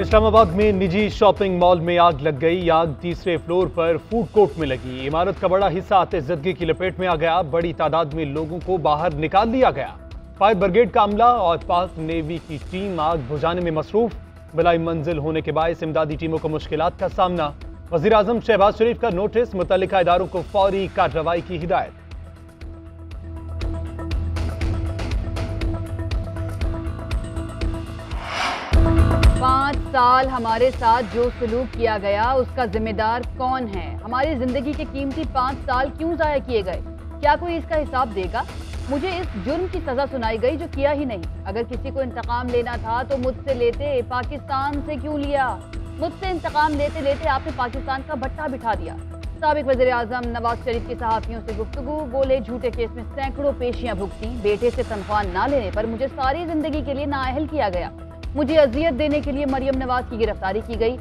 इस्लामाबाद में निजी shopping mall में आग लग गई। आग तीसरे फ्लोर पर फूड कोर्ट में लगी। इमारत का बड़ा हिस्सा आतिशज़दगी की लपेट में आ गया। बड़ी तादाद में लोगों को बाहर निकाल लिया गया। फायर ब्रिगेड का अमला और पाक नेवी की टीम आग बुझाने में मसरूफ। बलाई मंजिल होने के बायस इमदादी टीमों को मुश्किलात का सामना। वज़ीर आज़म शहबाज शरीफ का नोटिस, मुतल्लिका इदारों को फौरी कार्रवाई की हिदायत। 5 साल हमारे साथ जो सलूक किया गया उसका जिम्मेदार कौन है? हमारी जिंदगी के कीमती 5 साल क्यों जाया किए गए? क्या कोई इसका हिसाब देगा? मुझे इस जुर्म की सजा सुनाई गई जो किया ही नहीं। अगर किसी को इंतकाम लेना था तो मुझसे लेते, पाकिस्तान से क्यों लिया? मुझसे इंतकाम लेते लेते आपने पाकिस्तान का भट्टा बिठा दिया। साबिक वज़ीर आज़म नवाज शरीफ की सहाफ़ियों से गुफ्तगू, बोले झूठे केस में सैकड़ों पेशियां भुगती। बेटे से तनख्वाह ना लेने पर मुझे सारी जिंदगी के लिए नाअहल किया गया। मुझे अजियत देने के लिए मरियम नवाज की गिरफ्तारी की गई।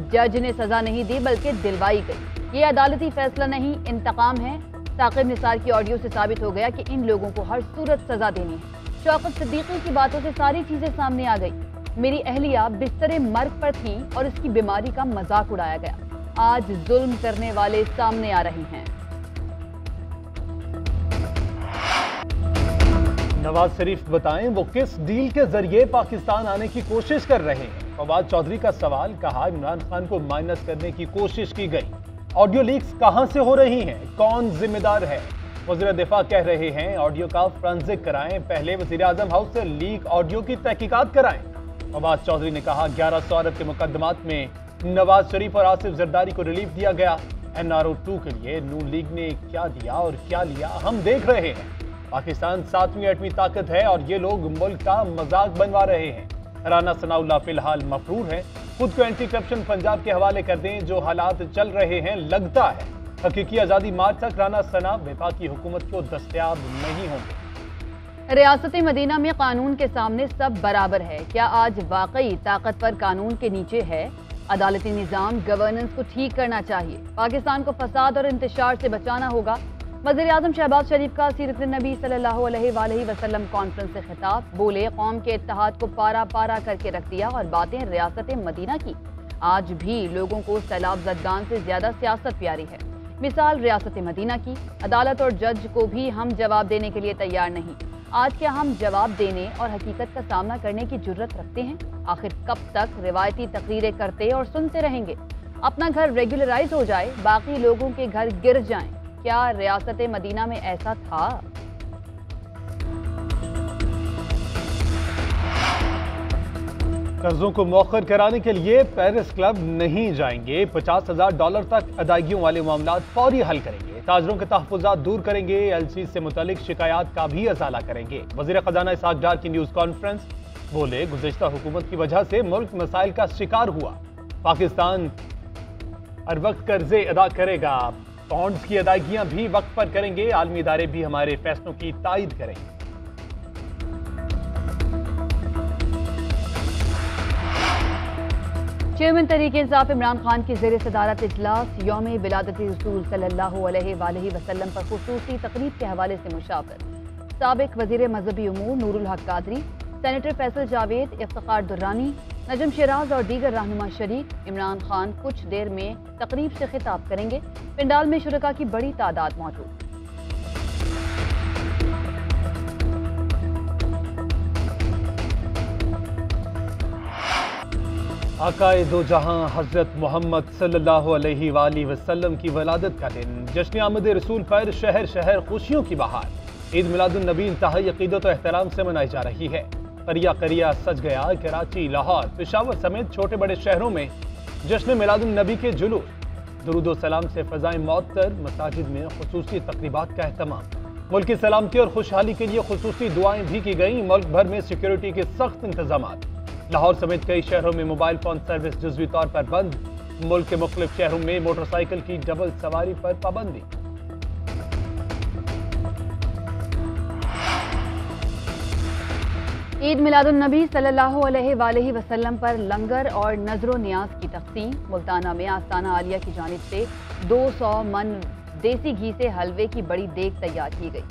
जज ने सजा नहीं दी बल्कि दिलवाई गई। ये अदालती फैसला नहीं, इंतकाम है। साकिब निसार की ऑडियो से साबित हो गया कि इन लोगों को हर सूरत सजा देनी है। शौकत सिद्दीकी की बातों से सारी चीजें सामने आ गई। मेरी अहलिया बिस्तरे मर्ग पर थी और इसकी बीमारी का मजाक उड़ाया गया। आज जुल्म करने वाले सामने आ रहे हैं। नवाज शरीफ बताएं वो किस डील के जरिए पाकिस्तान आने की कोशिश कर रहे हैं। फवाद चौधरी का सवाल, कहा इमरान खान को माइनस करने की कोशिश की गई। ऑडियो लीक्स कहां से हो रही हैं, कौन जिम्मेदार है? वज़ीर दिफा कह रहे हैं ऑडियो का फोरेंसिक कराएं, पहले वज़ीर आज़म हाउस से लीक ऑडियो की तहकीकात कराएं। फवाद चौधरी ने कहा 1100 अरब के मुकदमात में नवाज शरीफ और आसिफ जरदारी को रिलीफ दिया गया। NRO 2 के लिए नून लीग ने क्या दिया और क्या लिया हम देख रहे हैं। पाकिस्तान 7वीं 8वीं ताकत है और ये लोग मुल्क का मजाक बनवा रहे हैं। राना सनाउल्लाह फिलहाल मफरूर हैं। खुद को एंटी करप्शन पंजाब के हवाले कर दें। जो हालात चल रहे हैं लगता है हकीकी आज़ादी मार्च तक राना सना वफाकी हुकूमत को दस्तयाब नहीं होंगे। रियासत मदीना में कानून के सामने सब बराबर है। क्या आज वाकई ताकतवर कानून के नीचे है? अदालती निज़ाम, गवर्नेंस को ठीक करना चाहिए। पाकिस्तान को फसाद और इंतशार से बचाना होगा। वज़ीर आज़म शहबाज शरीफ का सीरत नबी सल्लल्लाहु अलैहि वसल्लम कॉन्फ्रेंस से खिताब, बोले कौम के इत्तेहाद को पारा पारा करके रख दिया और बातें रियासत मदीना की। आज भी लोगों को सैलाब ज़दगान से ज्यादा सियासत प्यारी है। मिसाल रियासत मदीना की। अदालत और जज को भी हम जवाब देने के लिए तैयार नहीं। आज क्या हम जवाब देने और हकीकत का सामना करने की जुर्रत रखते हैं? आखिर कब तक रिवायती तकरीरें करते और सुनते रहेंगे? अपना घर रेगुलराइज हो जाए, बाकी लोगों के घर गिर जाएं। क्या रियासत मदीना में ऐसा था? कर्जों को मौखर कराने के लिए पेरिस क्लब नहीं जाएंगे। $50,000 तक अदायगियों वाले मामलात फौरी हल करेंगे। ताजरों के तहफ़्फ़ुज़ात दूर करेंगे। LC से मुतालिक शिकायत का भी अज़ाला करेंगे। वज़ीर ख़जाना इसहाक़ डार की न्यूज़ कॉन्फ्रेंस, बोले गुज़िश्ता हुकूमत की वजह से मुल्क मसाइल का शिकार हुआ। पाकिस्तान हर वक्त कर्जे अदा करेगा। बॉन्ड्स की अदायगियां भी वक्त पर करेंगे। आलमी इदारे भी हमारे फैसलों की तायद करेंगे। चेयरमैन तहरीक इंसाफ इमरान खान की ज़ेर सदारत इजलास यौम विलादत रसूल सल्लल्लाहु अलैहि वसल्लम पर खुसूसी तकरीब के हवाले से मुशावरत। साबिक वज़ीर मजहबी उमूर नूरुल हक कादरी, सेनेटर फैसल जावेद, इफ्तिखार दुर्रानी, नजम शराज और दीगर रहनुमा शरीक। इमरान खान कुछ देर में तकरीब से खिताब करेंगे। पिंडाल में शुरका की बड़ी तादाद मौजूद। आकाए दो जहां हजरत मोहम्मद सल्लल्लाहु अलैहि वसल्लम की वलादत का दिन। जश्न आमद रसूल पर शहर शहर खुशियों की बहार। ईद मिलादुन नबी इंतहाई अकीदत और एहतराम से मनाई जा रही है। करिया करिया सज गया कराची, लाहौर, पेशावर समेत छोटे बड़े शहरों में जश्न मिलादुन नबी के जुलूस। दुरूद सलाम से फ़ज़ाएं मौतर। मसाजिद में खुसूसी तक़रीबात का एहतमाम। मुल्क की सलामती और खुशहाली के लिए खुसूसी दुआएं भी की गई। मुल्क भर में सिक्योरिटी के सख्त इंतजामात। लाहौर समेत कई शहरों में मोबाइल फोन सर्विस जुज़वी तौर पर बंद। मुल्क के मुख्तलिफ शहरों में मोटरसाइकिल की डबल सवारी पर पाबंदी। ईद मिलादुन नबी सल्लल्लाहु अलैहि वसल्लम पर लंगर और नजरो नियाज की तक़सीम। मुल्ताना में आस्ताना आलिया की जानिब से 200 मन देसी घी से हलवे की बड़ी देग तैयार की गई।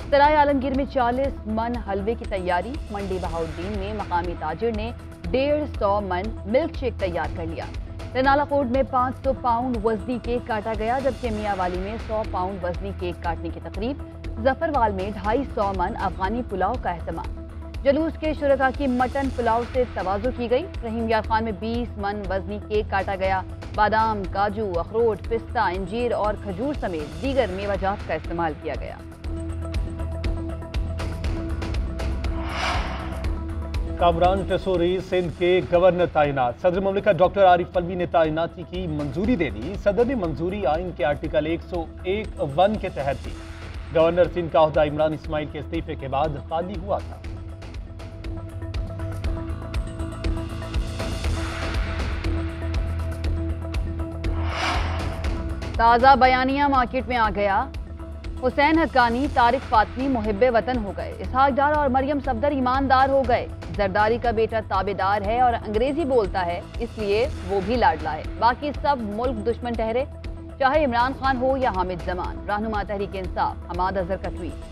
सराय आलमगीर में 40 मन हलवे की तैयारी। मंडी बहाउद्दीन में मकामी ताजिर ने 150 मन मिल्क शेक तैयार कर लिया। रनाला कोट में 500 पाउंड वजनी केक काटा गया, जबकि मियावाली में 100 पाउंड वजनी केक काटने की तकरीब। जफरवाल में 250 मन अफगानी पुलाव का एहतमाम। जलूस के शुरका की मटन पुलाव से तवाज़ु की गई। रहीम यार खान में 20 मन वजनी केक काटा गया। बादाम, काजू, अखरोट, पिस्ता, अंजीर और खजूर समेत दीगर मेवाजात का इस्तेमाल किया गया। कामरान टेसोरी सिंध के गवर्नर तैनात। सदर मुमलिकत डॉक्टर आरिफ अलवी ने तैनाती की मंजूरी दे दी। सदर ने मंजूरी आइन के आर्टिकल 101 के तहत दी। गवर्नर सिंध का ओहदा इमरान इस्माइल के इस्तीफे के बाद खाली हुआ था। ताज़ा बयानिया मार्केट में आ गया। हुसैन हक्कानी, तारिक फातमी मुहिब्बे वतन हो गए। इसहाक डार और मरियम सफदर ईमानदार हो गए। जरदारी का बेटा ताबेदार है और अंग्रेजी बोलता है, इसलिए वो भी लाडला है। बाकी सब मुल्क दुश्मन ठहरे, चाहे इमरान खान हो या हामिद जमान। रहनुमा तहरीक इंसाफ हमाद अजहर का ट्वीट।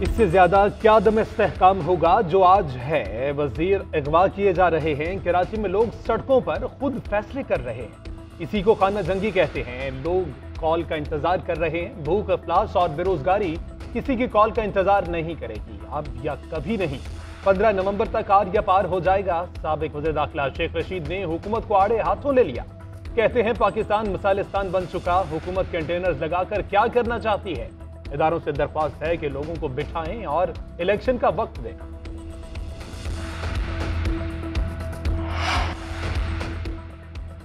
इससे ज्यादा क्या दम इस्तेहकाम होगा जो आज है। वजीर अगवा किए जा रहे हैं। कराची में लोग सड़कों पर खुद फैसले कर रहे हैं। इसी को खाना जंगी कहते हैं। लोग कॉल का इंतजार कर रहे हैं। भूख, अफलास और बेरोजगारी किसी की कॉल का इंतजार नहीं करेगी, अब या कभी नहीं। 15 नवंबर तक आर या पार हो जाएगा। साबिक वज़ीर दाखिला शेख रशीद ने हुकूमत को आड़े हाथों ले लिया। कहते हैं पाकिस्तान मिसालिस्तान बन चुका। हुकूमत कंटेनर्स लगाकर क्या करना चाहती है। इदारों से दरख्वास्त है कि लोगों को बिठाएं और इलेक्शन का वक्त दें।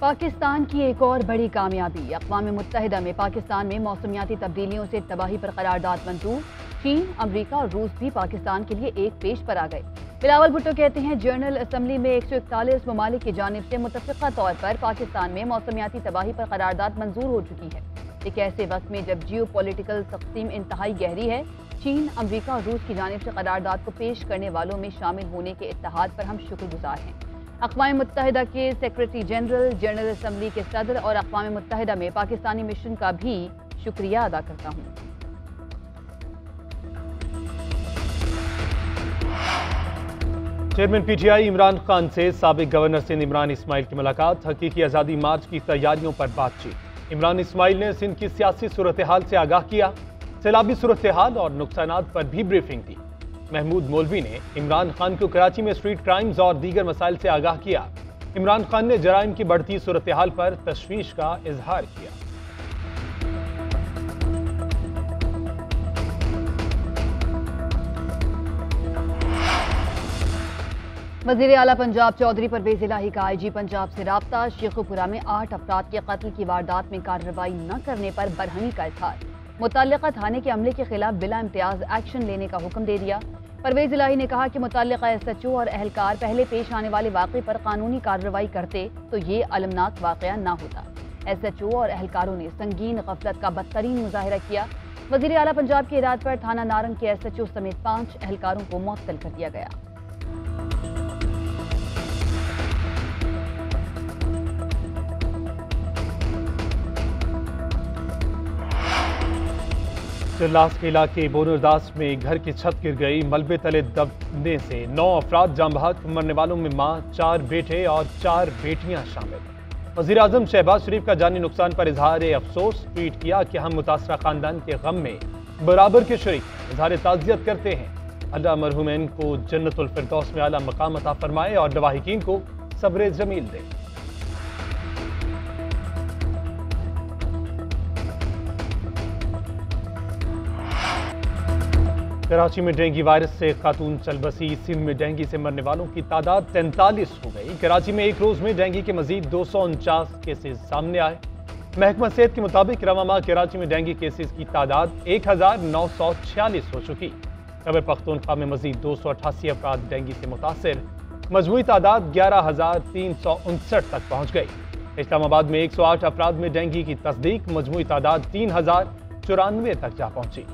पाकिस्तान की एक और बड़ी कामयाबी। अक़वाम मुत्तहिदा में पाकिस्तान में मौसमियाती तब्दीलियों से तबाही पर करारदाद मंजूर। चीन, अमरीका और रूस भी पाकिस्तान के लिए एक पेश पर आ गए। बिलावल भुट्टो कहते हैं जनरल असम्बली में 141 ममालिक की जानिब से मुतफ़िक़ा तौर पर पाकिस्तान में मौसमियाती तबाही पर करारदाद मंजूर हो चुकी है। एक ऐसे वक्त में जब जियो पॉलिटिकल तक़सीम इंतहाई गहरी है, चीन, अमरीका और रूस की जानिब से करारदाद को पेश करने वालों में शामिल होने के इत्तेहाद पर हम शुक्रगुजार हैं। अक़वाम मुत्तहिदा के सेक्रेटरी जनरल, जनरल असम्बली के सदर और अक़वाम मुत्तहिदा में पाकिस्तानी मिशन का भी शुक्रिया अदा करता हूँ। चेयरमैन पीटीआई इमरान खान से साबिक गवर्नर सिंध इमरान इस्माइल की मुलाकात। हकीकी आज़ादी मार्च की तैयारियों पर बातचीत। इमरान इस्माइल ने सिंध की सियासी सूरत हाल से आगाह किया। सैलाबी सूरत हाल और नुकसानात पर भी ब्रीफिंग दी। महमूद मौलवी ने इमरान खान को कराची में स्ट्रीट क्राइम्स और दीगर मसाइल से आगाह किया। इमरान खान ने जराइम की बढ़ती सूरत हाल पर तशवीश का इजहार किया। वज़ीर आला पंजाब चौधरी परवेज इलाही का IG पंजाब से राब्ता। शेखुपुरा में 8 अफराद के कत्ल की वारदात में कार्रवाई न करने पर बरहमी का इजहार। मुतल्लिका थाने के अमले के खिलाफ बिला इम्तियाज एक्शन लेने का हुक्म दे दिया। परवेज इलाही ने कहा कि मुतल्लिका SHO और अहलकार पहले पेश आने वाले वाक़े पर कानूनी कार्रवाई करते तो ये अलमनाक वाक़या ना होता। SHO और अहलकारों ने संगीन गफलत का बदतरीन मुजाहिरा किया। वज़ीर आला पंजाब की हिदायत पर थाना नारंग के SHO समेत 5 अहलकारों को मुअत्तल कर दिया गया। चिल्लास के इलाके बोनरदास में घर की छत गिर गई। मलबे तले दबने से 9 अफराद जाँ बहक। मरने वालों में माँ, 4 बेटे और 4 बेटियां शामिल। वज़ीर आज़म शहबाज शरीफ का जानी नुकसान पर इजहार अफसोस। ट्वीट किया कि हम मुतासरा खानदान के गम में बराबर के शरीक इजहार ताज़ियत करते हैं। अल्लाह मरहुमैन को जन्नतुल फिरदौस में आला मकाम अता फरमाए और लवाहिकीन को सब्र जमील दे। कराची में डेंगू वायरस से खातून चल बसी। सिंध में डेंगू से मरने वालों की तादाद 43 हो गई। कराची में एक रोज में डेंगू के मजीद 249 केसेस सामने आए। महकमा सेहत के मुताबिक रवा माह कराची में डेंगू केसेस की तादाद 1946 हो चुकी। खैबर पख्तूनख्वा में मजीद 288 अफराद डेंगू से मुतासर। मजमूई तादाद 11,359 तक पहुँच गई। इस्लामाबाद में 108 अफराद में डेंगू की तस्दीक। मजमूई तादाद 3,094 तक जा पहुँची।